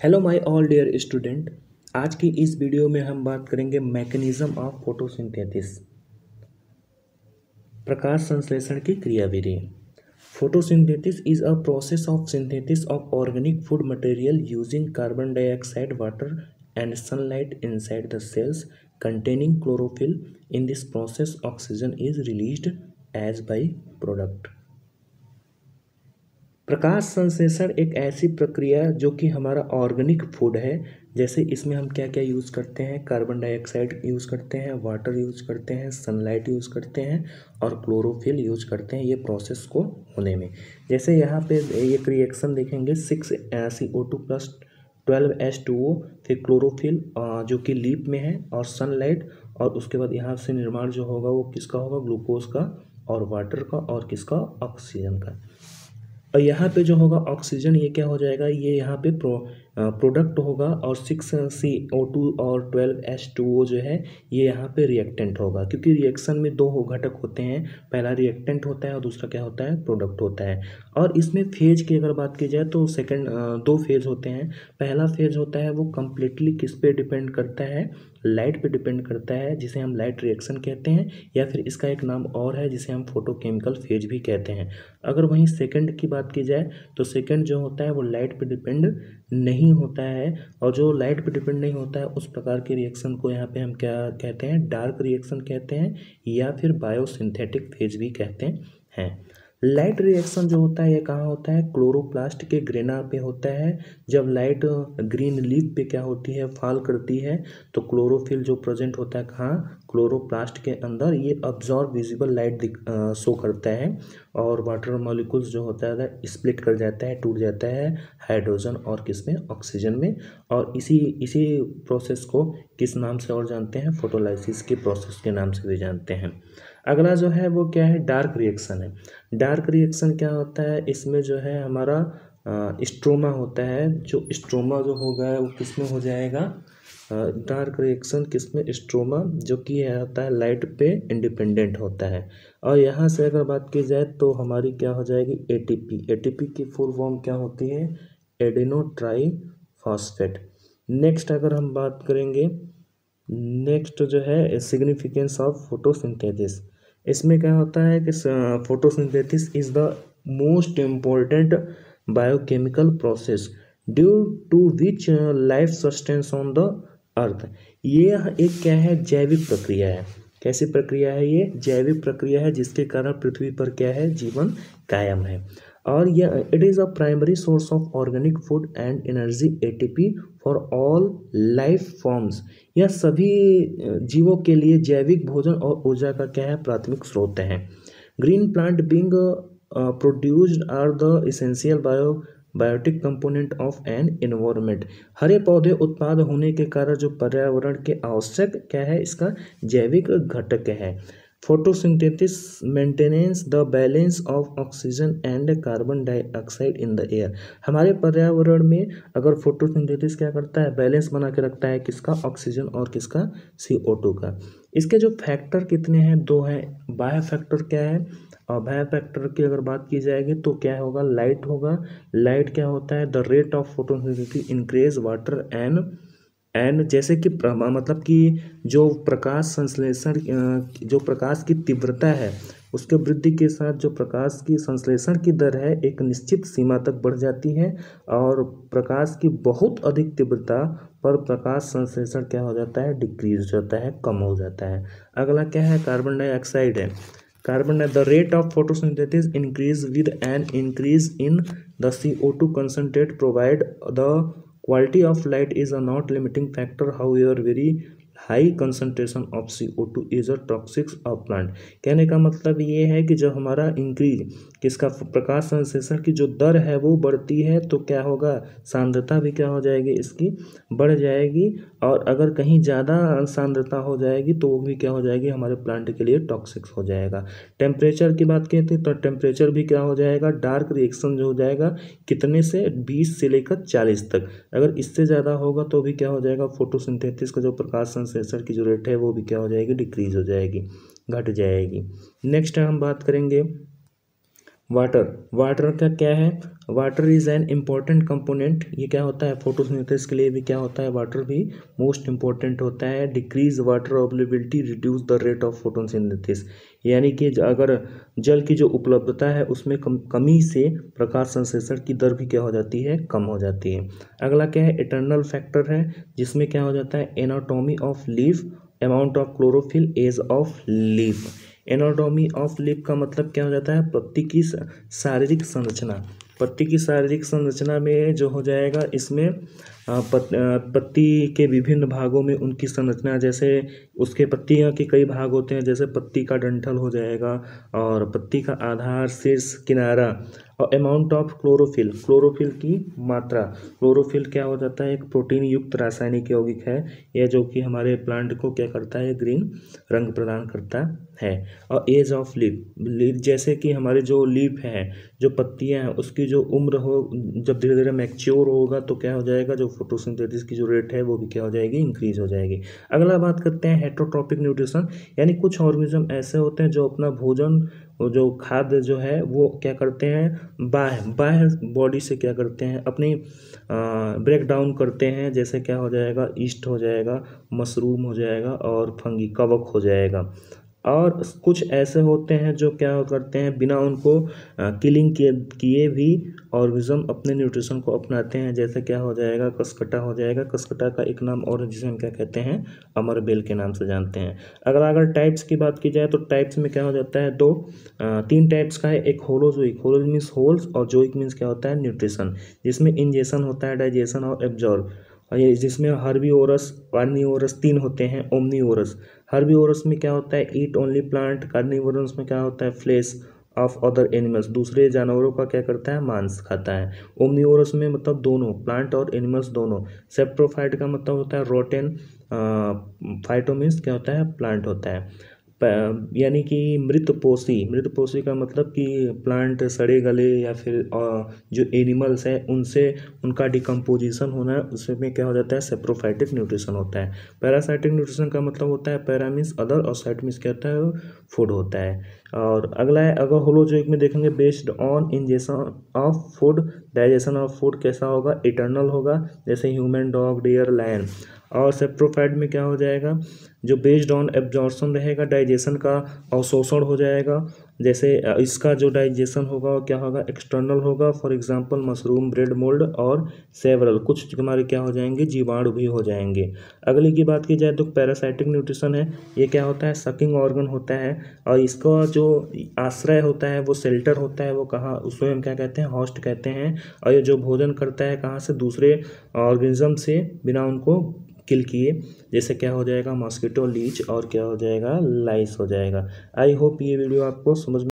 Hello my all dear student. आज की इस वीडियो में हम बात करेंगे मैकेनिज्म ऑफ फोटोसिंथेसिस, प्रकाश संश्लेषण की क्रियाविधि। Photosynthesis is a process of synthesis of organic food material using carbon dioxide, water and sunlight inside the cells containing chlorophyll. In this process oxygen is released as by product. प्रकाश संश्लेषण एक ऐसी प्रक्रिया जो कि हमारा ऑर्गेनिक फूड है। जैसे इसमें हम क्या क्या यूज़ करते हैं, कार्बन डाइऑक्साइड यूज़ करते हैं, वाटर यूज़ करते हैं, सनलाइट यूज़ करते हैं और क्लोरोफिल यूज़ करते हैं ये प्रोसेस को होने में। जैसे यहाँ पे एक रिएक्शन देखेंगे 6CO2 प्लस 12H2O, फिर क्लोरोफिल जो कि लीप में है और सनलाइट, और उसके बाद यहाँ से निर्माण जो होगा वो किसका होगा, ग्लूकोज का और वाटर का और किसका, ऑक्सीजन का। और यहाँ पे जो होगा ऑक्सीजन, ये क्या हो जाएगा, ये यहाँ पे प्रोडक्ट होगा और 6CO2 और 12H2O जो है ये यहाँ पे रिएक्टेंट होगा, क्योंकि रिएक्शन में दो घटक होते हैं, पहला रिएक्टेंट होता है और दूसरा क्या होता है, प्रोडक्ट होता है। और इसमें फेज की अगर बात की जाए तो दो फेज होते हैं। पहला फेज होता है वो कम्प्लीटली किस पे डिपेंड करता है, लाइट पे डिपेंड करता है, जिसे हम लाइट रिएक्शन कहते हैं, या फिर इसका एक नाम और है जिसे हम फोटोकेमिकल फेज भी कहते हैं। अगर वहीं सेकंड की बात की जाए तो सेकंड जो होता है वो लाइट पे डिपेंड नहीं होता है, और जो लाइट पे डिपेंड नहीं होता है उस प्रकार के रिएक्शन को यहाँ पे हम क्या कहते हैं, डार्क रिएक्शन कहते हैं या फिर बायोसिंथेटिक फेज भी कहते हैं। लाइट रिएक्शन जो होता है ये कहाँ होता है, क्लोरोप्लास्ट के ग्रेना पे होता है। जब लाइट ग्रीन लीफ पे क्या होती है, फॉल करती है, तो क्लोरोफिल जो प्रेजेंट होता है कहाँ, क्लोरोप्लास्ट के अंदर, ये अब्जॉर्ब विजिबल लाइट शो करता है और वाटर मॉलिक्यूल्स जो होता है स्प्लिट कर जाता है, टूट जाता है हाइड्रोजन और किसमें, ऑक्सीजन में। और इसी प्रोसेस को किस नाम से और जानते हैं, फोटोलाइसिस के प्रोसेस के नाम से भी जानते हैं। अगला जो है वो क्या है, डार्क रिएक्शन है। डार्क रिएक्शन क्या होता है, इसमें जो है हमारा स्ट्रोमा होता है। जो स्ट्रोमा जो होगा वो किसमें हो जाएगा, डार्क रिएक्शन किसमें, स्ट्रोमा, जो कि होता है लाइट पे इंडिपेंडेंट होता है। और यहाँ से अगर बात की जाए तो हमारी क्या हो जाएगी, एटीपी। एटीपी की फुल फॉर्म क्या होती है, एडिनो ट्राई फॉस्फेट। नेक्स्ट अगर हम बात करेंगे, नेक्स्ट जो है सिग्निफिकेंस ऑफ फोटोसिंथेसिस। इसमें क्या होता है कि photosynthesis is the most important biochemical process due to which life sustains on the earth. ये एक क्या है, जैविक प्रक्रिया है। कैसी प्रक्रिया है ये, जैविक प्रक्रिया है, जिसके कारण पृथ्वी पर क्या है, जीवन कायम है। और यह it is a primary source of organic food and energy, ATP, for all life forms. यह सभी जीवों के लिए जैविक भोजन और ऊर्जा का क्या है, प्राथमिक स्रोत है। Green plant being produced are the essential biotic component of an environment. हरे पौधे उत्पाद होने के कारण जो पर्यावरण के आवश्यक क्या है, इसका जैविक घटक है। Photosynthesis maintenance the balance of oxygen and carbon dioxide in the air. हमारे पर्यावरण में अगर फोटोसिंथेसिस क्या करता है, बैलेंस बना के रखता है, किसका, ऑक्सीजन और किसका, CO2 का। इसके जो फैक्टर कितने हैं, दो हैं। बायो फैक्टर क्या है, और बायो फैक्टर की अगर बात की जाएगी तो क्या होगा, लाइट होगा। लाइट क्या होता है, the rate of photosynthesis increase water and जैसे कि मतलब कि जो प्रकाश संश्लेषण जो प्रकाश की तीव्रता है उसके वृद्धि के साथ जो प्रकाश की संश्लेषण की दर है एक निश्चित सीमा तक बढ़ जाती है, और प्रकाश की बहुत अधिक तीव्रता पर प्रकाश संश्लेषण क्या हो जाता है, डिक्रीज होता है, कम हो जाता है। अगला क्या है, कार्बन डाइऑक्साइड है। The rate of photosynthesis increase with an increase in the CO2 concentrate provide the quality of light is a not limiting factor, however very high concentration of CO2 is a toxic of plant। कहने का मतलब ये है कि जब हमारा increase किसका, प्रकाश संश्लेषण की जो दर है वो बढ़ती है तो क्या होगा, सांद्रता भी क्या हो जाएगी, इसकी बढ़ जाएगी। और अगर कहीं ज़्यादा सांद्रता हो जाएगी तो वो भी क्या हो जाएगी, हमारे प्लांट के लिए टॉक्सिक हो जाएगा। टेम्परेचर की बात कहते हैं तो टेम्परेचर भी क्या हो जाएगा, डार्क रिएक्शन जो हो जाएगा कितने से, 20 से लेकर 40 तक। अगर इससे ज़्यादा होगा तो भी क्या हो जाएगा, फोटोसिंथेसिस का जो प्रकाश संश्लेषण की जो रेट है वो भी क्या हो जाएगी, डिक्रीज हो जाएगी, घट जाएगी। नेक्स्ट हम बात करेंगे वाटर, वाटर का क्या है, water is an important component. ये क्या होता है, फोटोसिंथेसिस के लिए भी क्या होता है, वाटर भी मोस्ट इम्पॉर्टेंट होता है। Decrease water availability reduce the rate of photosynthesis, यानी कि अगर जल की जो उपलब्धता है उसमें कमी से प्रकाश संश्लेषण की दर भी क्या हो जाती है, कम हो जाती है। अगला क्या है, इटर्नल फैक्टर है, जिसमें क्या हो जाता है, anatomy of leaf, amount of chlorophyll, age of leaf. Anatomy of leaf का मतलब क्या हो जाता है, पत्ती की शारीरिक संरचना। पत्ती की शारीरिक संरचना में जो हो जाएगा, इसमें पत्ती के विभिन्न भागों में उनकी संरचना, जैसे उसके पत्तियां के कई भाग होते हैं, जैसे पत्ती का डंठल हो जाएगा और पत्ती का आधार, शीर्ष, किनारा। और अमाउंट ऑफ क्लोरोफिल, क्लोरोफिल की मात्रा। क्लोरोफिल क्या हो जाता है, एक प्रोटीन युक्त रासायनिक यौगिक है, यह जो कि हमारे प्लांट को क्या करता है, ग्रीन रंग प्रदान करता है। और एज ऑफ लीफ, जैसे कि हमारे जो लीफ है, जो पत्तियां हैं, उसकी जो उम्र हो, जब धीरे धीरे मैच्योर होगा तो क्या हो जाएगा, जो फोटोसिंथेसिस की जो रेट है वो भी क्या हो जाएगी, इंक्रीज हो जाएगी। अगला बात करते हैं हेटरोट्रॉपिक न्यूट्रिशन, यानी कुछ ऑर्गेनिज्म ऐसे होते हैं जो अपना भोजन, जो खाद्य जो है वो क्या करते हैं, बाह्य बॉडी से क्या करते हैं, अपनी ब्रेक डाउन करते हैं। जैसे क्या हो जाएगा, ईस्ट हो जाएगा, मशरूम हो जाएगा और फंगी, कवक हो जाएगा। और कुछ ऐसे होते हैं जो क्या करते हैं, बिना उनको किलिंग किए भी ऑर्गेनिज्म अपने न्यूट्रिशन को अपनाते हैं। जैसे क्या हो जाएगा, कसकटा हो जाएगा, कसकटा का एक नाम और है जिसे हम क्या कहते हैं, अमरबेल के नाम से जानते हैं। अगर टाइप्स की बात की जाए तो टाइप्स में क्या हो जाता है, तीन टाइप्स का है। एक होलोजोइक, होलो मीन्स होल्स, और जोइक मीन्स क्या होता है, न्यूट्रिशन, जिसमें इंजेशन होता है, डाइजेशन और एब्जॉर्ब। और ये जिसमें हर्बीवोरस, कार्निवोरस तीन होते हैं, ओमनीवोरस। हर्बीवोरस में क्या होता है, ईट ओनली प्लांट। कार्निवोरस में क्या होता है, फ्लेश ऑफ अदर एनिमल्स, दूसरे जानवरों का क्या करता है, मांस खाता है। ओमनीवोरस में मतलब दोनों, प्लांट और एनिमल्स दोनों। सेप्ट्रोफाइट का मतलब होता है रोटेन, फाइटो मीन्स क्या होता है, प्लांट होता है। यानी कि मृतपोषी, मृतपोषी का मतलब कि प्लांट सड़े गले या फिर जो एनिमल्स हैं उनसे उनका डिकम्पोजिशन होना है, उसमें क्या हो जाता है, सेप्रोफाइटिक न्यूट्रिशन होता है। पैरासाइटिक न्यूट्रिशन का मतलब होता है, पैरा मीन्स अदर और साइट मीन्स क्या होता है, फूड होता है। और अगला है, अगर होलोजोइक में देखेंगे, based on ingestion of food, digestion of food कैसा होगा, इटर्नल होगा, जैसे ह्यूमन, डॉग, डियर, लायन। और सेप्रोफाइट में क्या हो जाएगा, जो बेस्ड ऑन एब्जॉर्प्शन रहेगा, डाइजेशन का अवशोषण हो जाएगा। जैसे इसका जो डाइजेशन होगा वो क्या होगा, एक्सटर्नल होगा। For example mushroom, bread mould और सेवरल, कुछ हमारे क्या हो जाएंगे, जीवाणु भी हो जाएंगे। अगली की बात की जाए तो पैरासाइटिक न्यूट्रिशन है, ये क्या होता है, सकिंग ऑर्गन होता है, और इसका जो आश्रय होता है, वो शेल्टर होता है, वो कहाँ, उसको हम क्या कहते हैं, होस्ट कहते हैं। और ये जो भोजन करता है कहाँ से, दूसरे ऑर्गेनिज्म से, बिना उनको किल किए। जैसे क्या हो जाएगा, मॉस्किटो, लीच और क्या हो जाएगा, लाइस हो जाएगा। आई होप ये वीडियो आपको समझ में